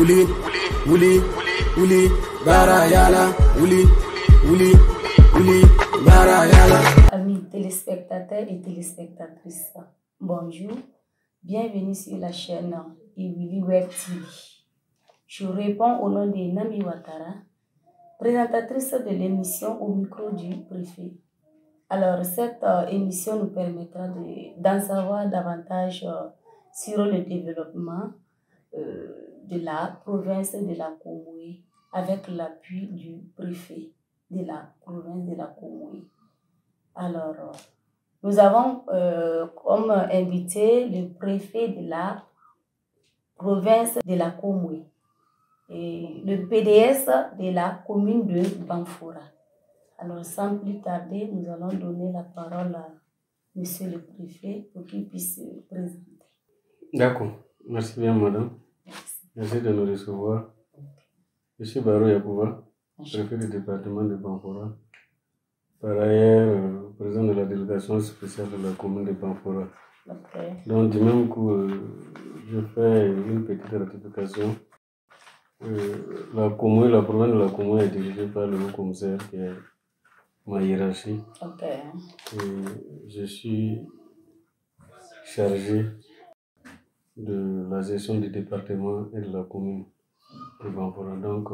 Ouli, ouli, ouli, barayala, ouli, ouli, ouli, barayala. Amis téléspectateurs et téléspectatrices, bonjour, bienvenue sur la chaîne Iwili Web TV. Je réponds au nom de Nami Ouattara, présentatrice de l'émission au micro du préfet. Alors, cette émission nous permettra d'en savoir davantage sur le développement de la province de la Comoé avec l'appui du préfet de la province de la Comoé. Alors, nous avons comme invité le préfet de la province de la Comoé et le PDS de la commune de Banfora. Alors, sans plus tarder, nous allons donner la parole à monsieur le préfet pour qu'il puisse se présenter. D'accord. Merci bien, madame. Merci de nous recevoir. Je suis Barou Yapouba, préfet du département de Banfora. Par ailleurs, président de la délégation spéciale de la commune de Banfora. Okay. Donc, du même coup, je fais une petite ratification. La province de la commune est dirigée par le haut commissaire qui est ma hiérarchie. Okay. Et je suis chargé de la gestion du département et de la commune de Banfora. Donc,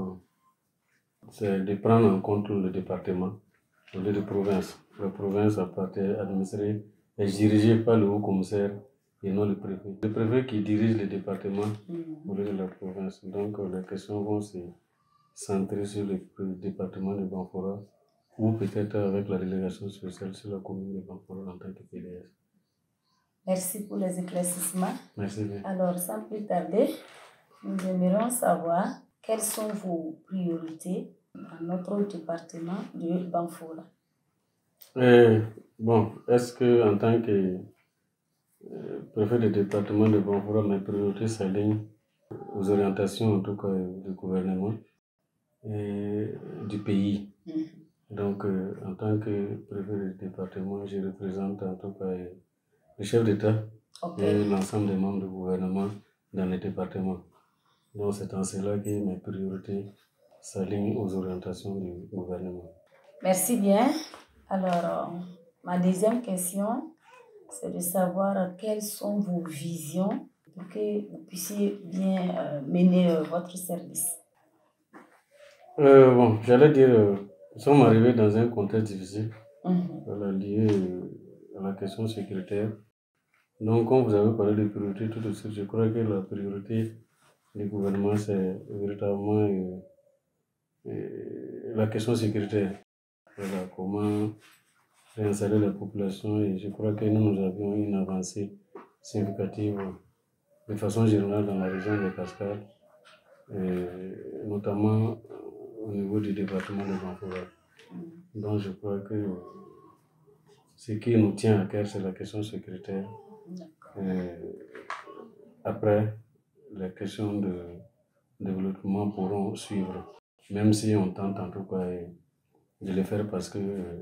c'est de prendre en compte le département au lieu de province. La province appartient administrée est dirigée par le haut commissaire et non le préfet. Le préfet qui dirige le département au lieu de la province. Donc, les questions vont se centrer sur le département de Banfora ou peut-être avec la délégation spéciale sur la commune de Banfora en tant que PDS. Merci pour les éclaircissements. Merci bien. Alors, sans plus tarder, nous aimerions savoir quelles sont vos priorités dans notre département de Banfora. Bon, est-ce que en tant que préfet du département de Banfora, mes priorités s'alignent aux orientations en tout cas du gouvernement et du pays. Donc, en tant que préfet du département, je représente en tout cas le chef d'État et l'ensemble des membres du gouvernement dans le département. Donc, c'est en cela que mes priorités s'alignent aux orientations du gouvernement. Merci bien. Alors, ma deuxième question, c'est de savoir quelles sont vos visions pour que vous puissiez bien mener votre service. Bon, j'allais dire, nous sommes arrivés dans un contexte difficile, voilà, lié à la question sécuritaire. Donc, comme vous avez parlé de priorité tout de suite, je crois que la priorité du gouvernement, c'est véritablement la question sécuritaire. Voilà, comment réinstaller la population, et je crois que nous avions une avancée significative de façon générale dans la région des Cascades, notamment au niveau du département de Banfora. Donc je crois que ce qui nous tient à cœur, c'est la question sécuritaire. Après, les questions de développement pourront suivre, même si on tente en tout cas de le faire parce que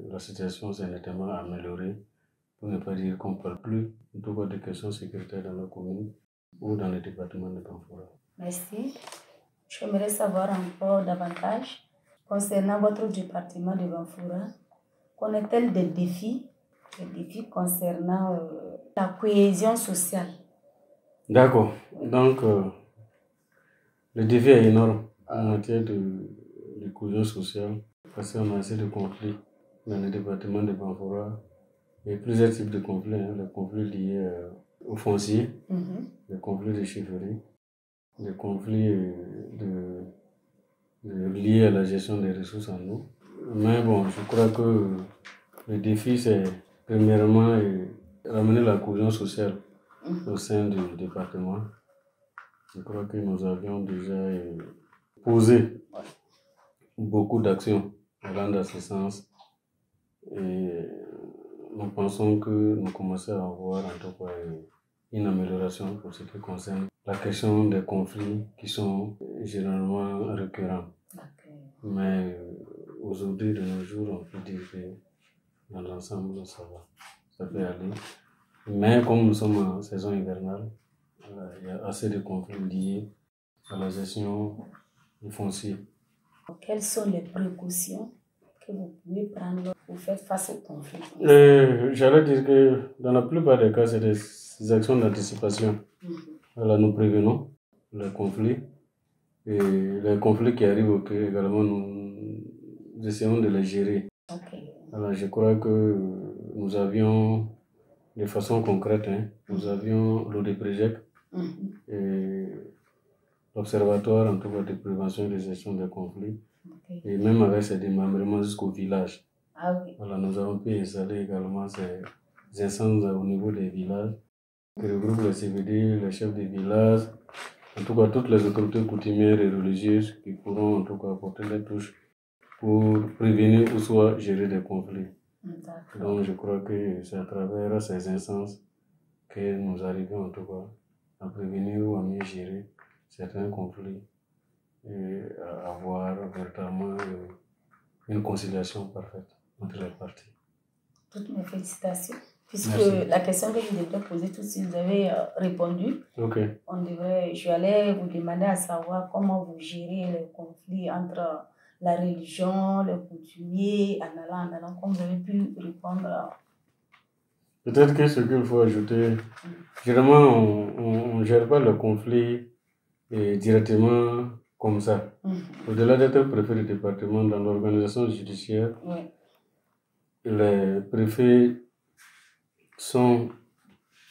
la situation s'est nettement améliorée, pour ne pas dire qu'on ne parle plus en tout cas de questions sécuritaires dans la commune ou dans le département de Banfora. Merci. J'aimerais savoir encore davantage concernant votre département de Banfora. Connaît-elle des défis concernant la cohésion sociale? D'accord. Donc, le défi est énorme en matière de cohésion sociale parce qu'on a assez de conflits dans le département de Banfora. Il y a plusieurs types de conflits, les conflits liés au foncier, les conflits de chefferie, les conflits liés à la gestion des ressources en eau. Mais bon, je crois que le défi, c'est premièrement ramener la cohésion sociale au sein du département. Je crois que nous avions déjà posé beaucoup d'actions allant dans ce sens et nous pensons que nous commençons à avoir en tout cas une amélioration pour ce qui concerne la question des conflits qui sont généralement récurrents. Mais aujourd'hui, de nos jours, on peut dire que dans l'ensemble, ça va, ça peut aller. Mais comme nous sommes en saison hivernale, il y a assez de conflits liés à la gestion du foncier. Quelles sont les précautions que vous pouvez prendre pour faire face au conflit? J'allais dire que dans la plupart des cas, c'est des actions d'anticipation. Voilà, nous prévenons les conflits. Et les conflits qui arrivent également, nous essayons de les gérer. Alors, je crois que nous avions, de façon concrète, nous avions l'ODPREJEC et l'Observatoire en tout cas de prévention et de gestion des conflits. Et même avec ces démembrements jusqu'au village. Voilà, nous avons pu installer également ces instances au niveau des villages qui regroupent les CVD, les chefs des villages, en tout cas toutes les autorités coutumières et religieuses qui pourront en tout cas apporter les touches pour prévenir ou soit gérer des conflits. Donc je crois que c'est à travers ces instances que nous arrivons en tout cas à prévenir ou à mieux gérer certains conflits et à avoir véritablement une conciliation parfaite entre les parties. Toutes mes félicitations. Puisque la question que je devrais poser tout de suite, vous avez répondu. Je allais vous demander à savoir comment vous gérez les conflits entre la religion, les coutumiers, en allant, comme vous avez pu répondre. Peut-être que ce qu'il faut ajouter, généralement, on ne gère pas le conflit directement comme ça. Au-delà d'être préfet du département dans l'organisation judiciaire, les préfets sont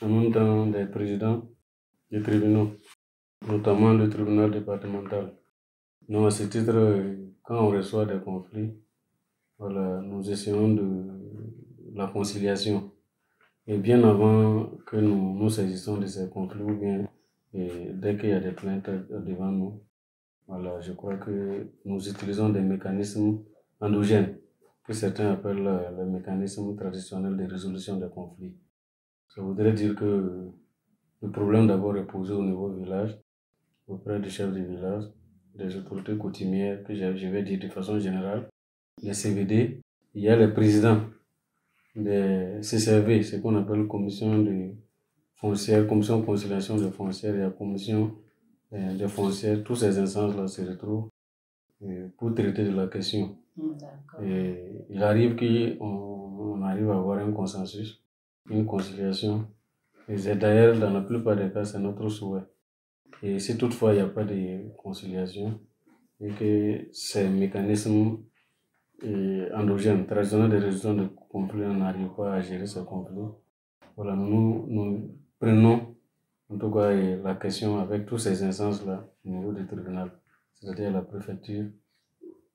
en même temps des présidents des tribunaux, notamment le tribunal départemental. Donc à ce titre, quand on reçoit des conflits, voilà, nous essayons de la conciliation. Et bien avant que nous saisissons de ces conflits, ou bien dès qu'il y a des plaintes devant nous, voilà, je crois que nous utilisons des mécanismes endogènes, que certains appellent les mécanismes traditionnels de résolution des conflits. Ça voudrait dire que le problème d'abord est posé au niveau du village, auprès du chef du village, des autorités coutumières, que je vais dire de façon générale, les CVD, il y a les présidents des CCRV, ce qu'on appelle commission de foncière, commission de conciliation des foncières, et la commission des foncières, toutes ces instances-là se retrouvent pour traiter de la question. Et il arrive qu'on arrive à avoir un consensus, une conciliation. Et d'ailleurs, dans la plupart des cas, c'est notre souhait. Et si toutefois il n'y a pas de conciliation, et que ces mécanismes endogènes, traditionnels de résolution de conflits, on n'arrive pas à gérer ce conflit, voilà, nous prenons en tout cas la question avec toutes ces instances-là au niveau du tribunal, c'est-à-dire la préfecture,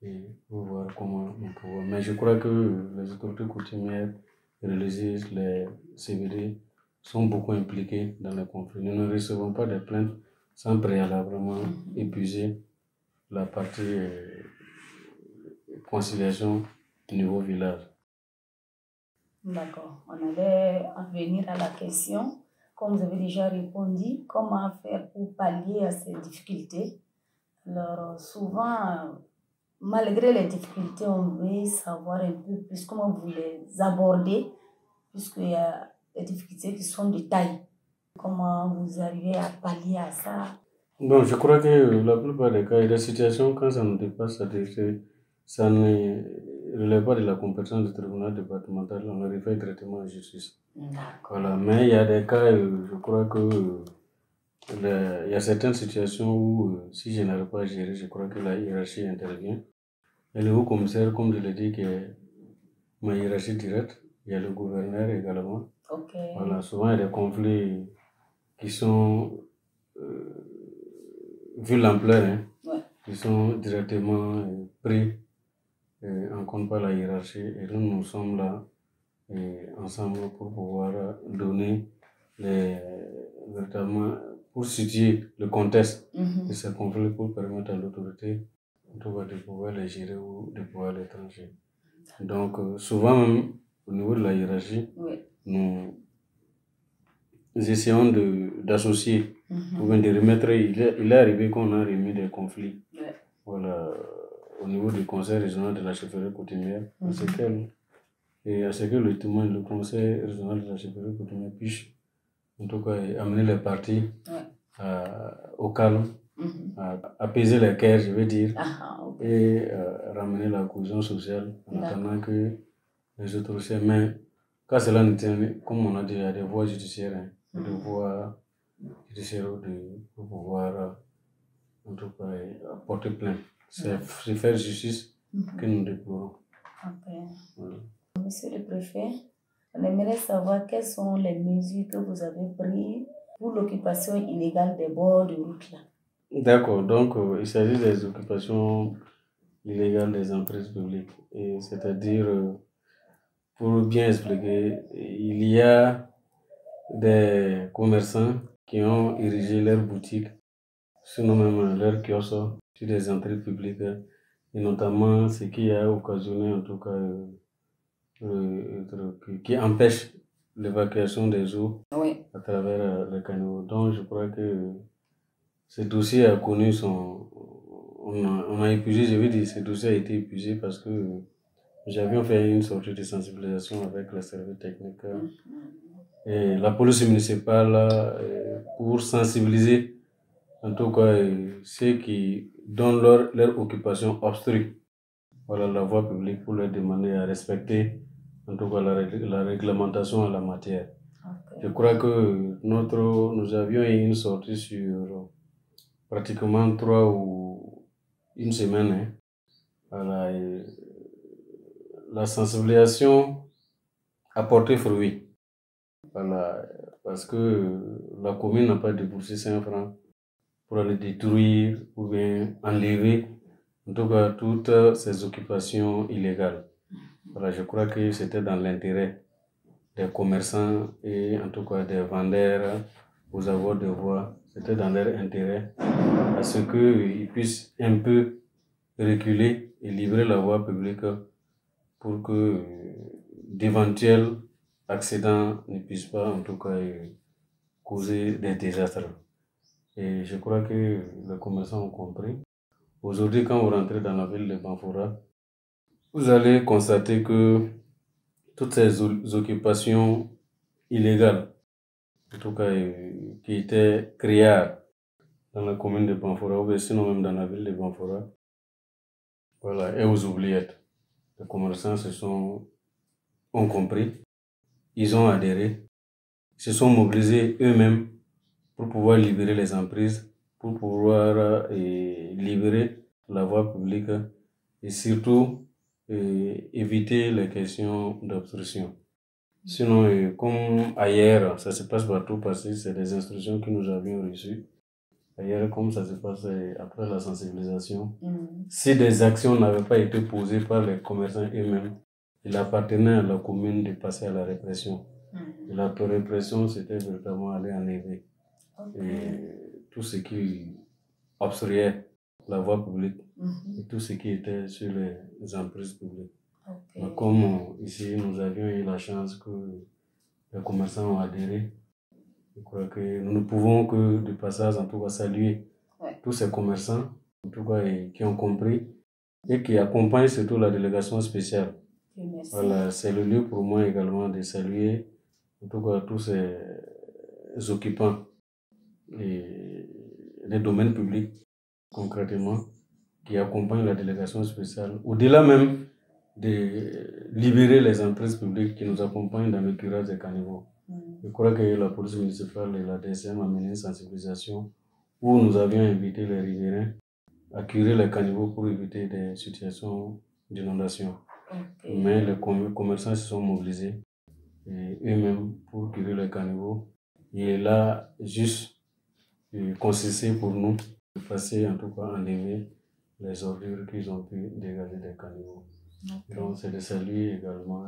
et pour voir comment nous pouvons. Mais je crois que les autorités coutumières, religieuses, les CVD sont beaucoup impliqués dans les conflits. Nous ne recevons pas de plaintes sans préalablement épuiser la partie conciliation au niveau village. D'accord. On allait en venir à la question. Comme vous avez déjà répondu, comment faire pour pallier à ces difficultés? Alors, souvent, malgré les difficultés, on veut savoir un peu plus comment vous les abordez, puisqu'il y a des difficultés qui sont de taille. Comment vous arrivez à pallier à ça? Bon, je crois que la plupart des cas, il y a des situations, quand ça nous dépasse, ça ne relève pas de la compétence du tribunal départemental, on le refait traitement en justice. Voilà. Mais il y a des cas, je crois que il y a certaines situations où, si je n'arrive pas à gérer, je crois que la hiérarchie intervient. Et le haut commissaire, comme je l'ai dit, qui est ma hiérarchie directe, il y a le gouverneur également. Voilà, souvent il y a des conflits qui sont, vu l'ampleur, qui sont directement pris en compte par la hiérarchie. Et nous sommes là ensemble pour pouvoir donner véritablement, pour situer le contexte de ces conflits, pour permettre à l'autorité en tout cas de pouvoir les gérer ou de pouvoir les trancher. Donc souvent même au niveau de la hiérarchie, nous essayons d'associer ou bien de remettre. Il est arrivé qu'on a remis des conflits voilà, au niveau du conseil régional de la chefferie coutumière, à ce que le conseil régional de la chefferie coutumière puisse en tout cas amener les parties au calme, à apaiser les cœurs, je veux dire, Okay. et ramener la cohésion sociale en attendant que les autres aussi. Mais quand cela ne tient, comme on a déjà des voies judiciaires, hein, des voies judiciaires pour pouvoir, en tout cas, porter plainte. C'est faire justice que nous déplorons. Okay. Voilà. Monsieur le préfet, on aimerait savoir quelles sont les mesures que vous avez prises pour l'occupation illégale des bords de route là. D'accord, donc il s'agit des occupations illégales des emprises publiques. Et c'est-à-dire, pour bien expliquer, il y a des commerçants qui ont érigé leurs boutiques, sinon même leurs kiosques, sur des entrées publiques, et notamment ce qui a occasionné en tout cas qui empêche l'évacuation des eaux à travers les canaux. Donc je crois que ce dossier a connu son... On a épuisé, je veux dire, ce dossier a été épuisé parce que nous avions fait une sortie de sensibilisation avec le service technique et la police municipale pour sensibiliser en tout cas ceux qui donnent leur occupation obstrue, voilà, la voie publique, pour leur demander à respecter en tout cas la réglementation en la matière. Okay. Je crois que nous avions eu une sortie sur pratiquement 3 ou une semaine. Hein. Voilà, la sensibilisation a porté fruit. Voilà, parce que la commune n'a pas déboursé 5 francs pour aller détruire ou bien enlever en tout cas toutes ces occupations illégales. Voilà, je crois que c'était dans l'intérêt des commerçants et en tout cas des vendeurs aux avoirs de voies. C'était dans leur intérêt à ce qu'ils puissent un peu reculer et livrer la voie publique pour que d'éventuels accidents ne puissent pas en tout cas causer des désastres. Et je crois que les commerçants ont compris. Aujourd'hui, quand vous rentrez dans la ville de Banfora, vous allez constater que toutes ces occupations illégales, en tout cas qui étaient créées dans la commune de Banfora, ou sinon même dans la ville de Banfora, voilà, et aux oubliettes. Les commerçants ont compris, ils ont adhéré, se sont mobilisés eux-mêmes pour pouvoir libérer les emprises, pour pouvoir libérer la voie publique et surtout éviter les questions d'obstruction. Sinon, comme ailleurs, ça se passe partout parce que c'est des instructions que nous avions reçues. Ailleurs, comme ça se passe après la sensibilisation, si des actions n'avaient pas été posées par les commerçants eux-mêmes, il appartenait à la commune de passer à la répression. Et la répression, c'était véritablement aller enlever tout ce qui obstruait la voie publique et tout ce qui était sur les emprises publiques. Mais comme ici, nous avions eu la chance que les commerçants ont adhéré, je crois que nous ne pouvons que de passage, en tout cas, saluer tous ces commerçants, en tout cas, qui ont compris et qui accompagnent surtout la délégation spéciale. Voilà, c'est le lieu pour moi également de saluer, en tout cas, tous ces occupants et des domaines publics, concrètement, qui accompagnent la délégation spéciale, au-delà même de libérer les emprises publiques qui nous accompagnent dans le curage des caniveaux. Je crois que la police municipale et la DSM a mené une sensibilisation où nous avions invité les riverains à curer les caniveaux pour éviter des situations d'inondation. Mais les commerçants se sont mobilisés eux-mêmes pour curer les caniveaux. Et là, juste consisté pour nous de passer, en tout cas, enlever les ordures qu'ils ont pu dégager des caniveaux. Donc, c'est de saluer également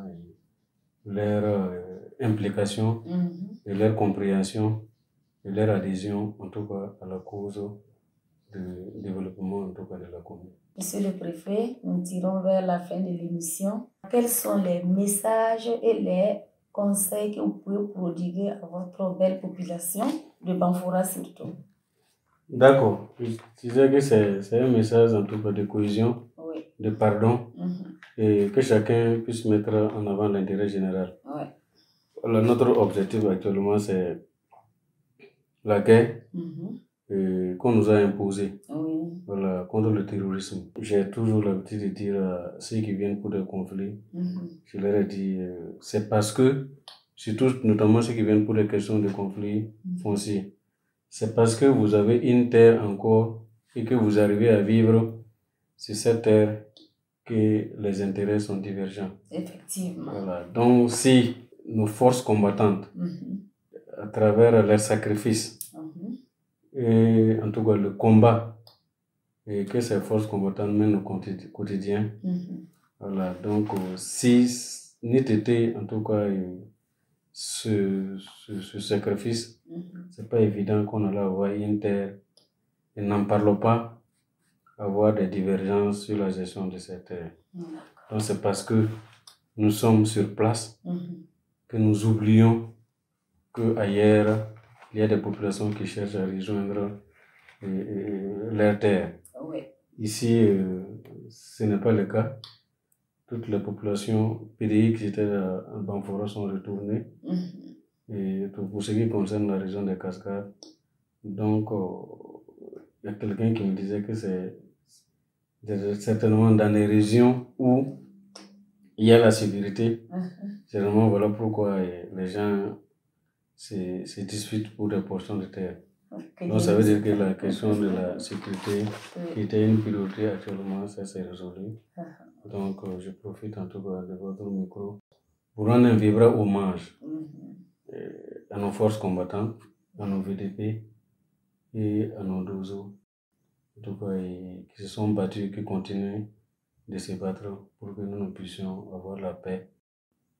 leur implication et leur compréhension et leur adhésion, en tout cas, à la cause du développement, en tout cas, de la commune. Monsieur le préfet, nous tirons vers la fin de l'émission. Quels sont les messages et les conseils que vous pouvez prodiguer à votre belle population de Banfora surtout? D'accord. Je disais que c'est un message, en tout cas, de cohésion, de pardon, et que chacun puisse mettre en avant l'intérêt général. Alors, notre objectif actuellement, c'est la guerre qu'on nous a imposée. voilà, contre le terrorisme. J'ai toujours l'habitude de dire à ceux qui viennent pour des conflits, je leur ai dit, c'est parce que, surtout notamment ceux qui viennent pour des questions de conflits fonciers, c'est parce que vous avez une terre encore et que vous arrivez à vivre sur cette terre que les intérêts sont divergents. Effectivement. Voilà. Donc, si nos forces combattantes, à travers leurs sacrifices, et en tout cas le combat et que ces forces combattantes mènent au quotidien, voilà. Donc, si n'ait été en tout cas ce sacrifice, c'est pas évident qu'on allait avoir une terre, et n'en parlons pas, avoir des divergences sur la gestion de cette terre. Donc c'est parce que nous sommes sur place que nous oublions qu'ailleurs, il y a des populations qui cherchent à rejoindre leur terre. Ici, ce n'est pas le cas. Toutes les populations PDI qui étaient en Banfora sont retournées. Et pour ce qui concerne la région des Cascades, donc il y a quelqu'un qui me disait que c'est certainement dans les régions où il y a la sécurité. Généralement, voilà pourquoi les gens se disputent pour des portions de terre. Donc ça veut dire que la question de la sécurité, qui était une priorité actuellement, ça s'est résolu. Donc je profite en tout cas de votre micro pour rendre un vibrant hommage à nos forces combattantes, à nos VDP et à nos DOZO, en tout cas, qui se sont battus et qui continuent de se battre pour que nous puissions avoir la paix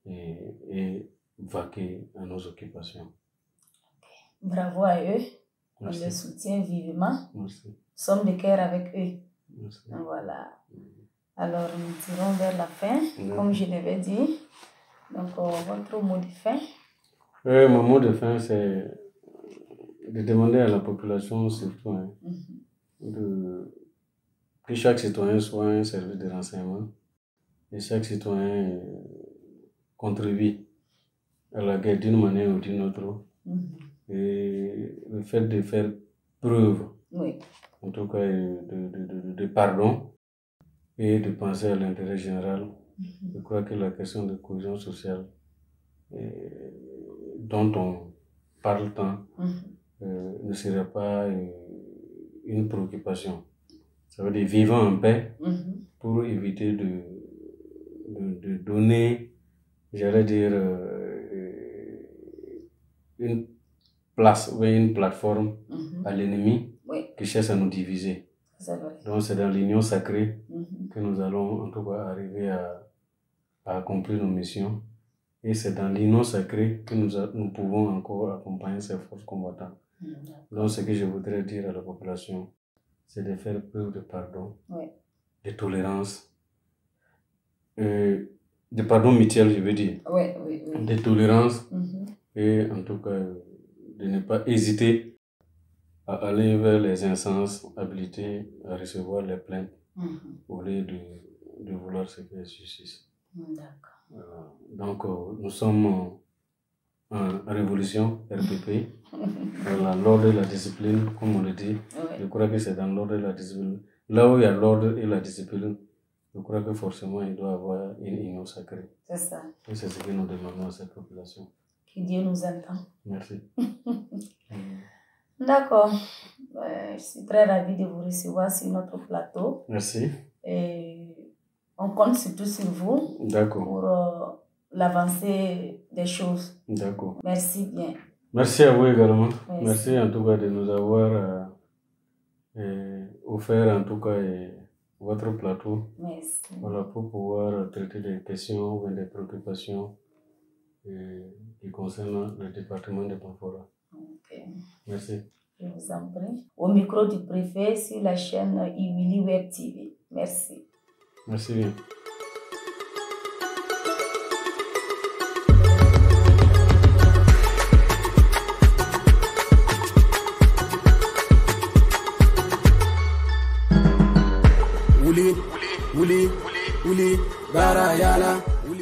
et vaquer à nos occupations. Bravo à eux. Merci. On les soutient vivement. Merci. Nous sommes de cœur avec eux. Merci. Voilà. Alors, nous tirons vers la fin, comme je l'avais dit. Donc, votre mot de fin? Mon mot de fin, c'est de demander à la population, surtout, que chaque citoyen soit un service de renseignement et chaque citoyen contribue à la guerre d'une manière ou d'une autre. Et le fait de faire preuve, en tout cas, de pardon et de penser à l'intérêt général, je crois que la question de cohésion sociale dont on parle tant ne serait pas une préoccupation. Ça veut dire vivre en paix pour éviter de donner, j'allais dire, une place ou une plateforme à l'ennemi qui cherche à nous diviser. Donc c'est dans l'union sacrée que nous allons en tout cas arriver à accomplir nos missions. Et c'est dans l'union sacrée que nous pouvons encore accompagner ces forces combattantes. Donc ce que je voudrais dire à la population, c'est de faire preuve de pardon, de tolérance, de pardon mutuel, je veux dire, de tolérance, et en tout cas de ne pas hésiter à aller vers les instances habilitées à recevoir les plaintes au lieu de vouloir se faire justice. Donc nous sommes en révolution RPP, l'ordre et la discipline, comme on le dit. Je crois que c'est dans l'ordre et la discipline. Là où il y a l'ordre et la discipline, je crois que forcément il doit y avoir une union sacrée. C'est ça. Et c'est ce que nous demandons à cette population. Que Dieu nous entend. Merci. D'accord. Je suis très ravie de vous recevoir sur notre plateau. Merci. Et on compte surtout sur vous. D'accord. Pour l'avancée des choses. D'accord. Merci bien. Merci à vous également. Merci en tout cas de nous avoir offert en tout cas votre plateau. Merci. Voilà, pour pouvoir traiter des questions ou des préoccupations qui concernent le département de Banfora. Merci. Je vous en prie. Au micro du préfet sur la chaîne Iwili Web TV. Merci. Merci bien. Uli, Barayala, Uli.